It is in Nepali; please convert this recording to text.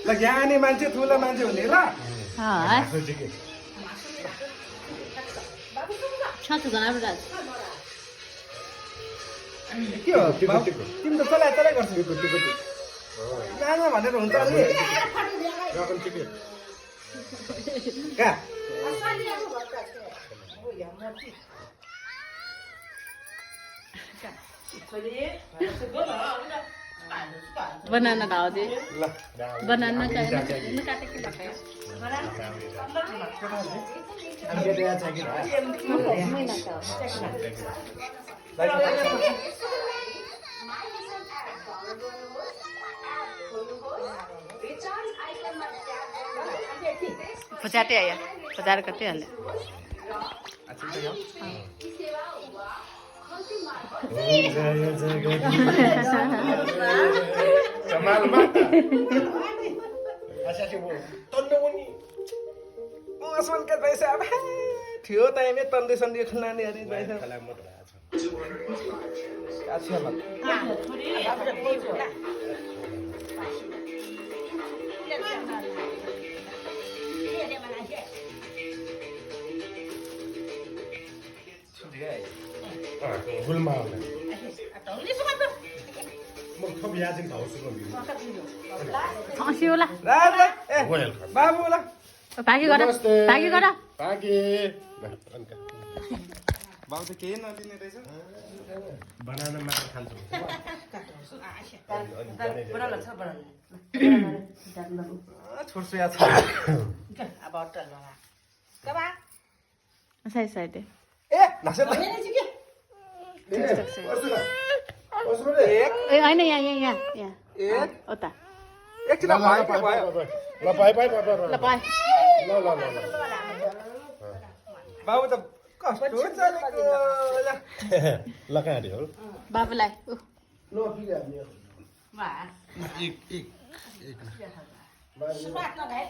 ल यहाँ आने मान्छे ठुलो मान्छे हुने ल के हो तिमी त चलाइ गर्छ नाना भनेर हुन्छ अलि कहाँ Banana daw di. Banana kayak ini kata kita kayak. Pecate ya, pecate kecil ya. Kamal mata. Asya sibo. Tondo ni. Asman ka paisa ab. थियो त एमे तन्दै सन्दै खनाने अरे पैसा खला मत राछ अच्छा मत गुलमा म थप याजिन भाउसु गर्दिनु हँसियोला बाबुला भागी गर भागी बाबु त केही नलिने रहेछ बनाना मात्र खान्छु छोड्छु या छ अब होटल मा कबा सही सही दे ए नसे त ए हैन यहाँ एक ओता एकछिन भयो ल पाइ ल पाए बाबु त कस्तो चलेको ल कहाँ अरे हो बाबुलाई ल फिर हामी वा एक सुबात लगाए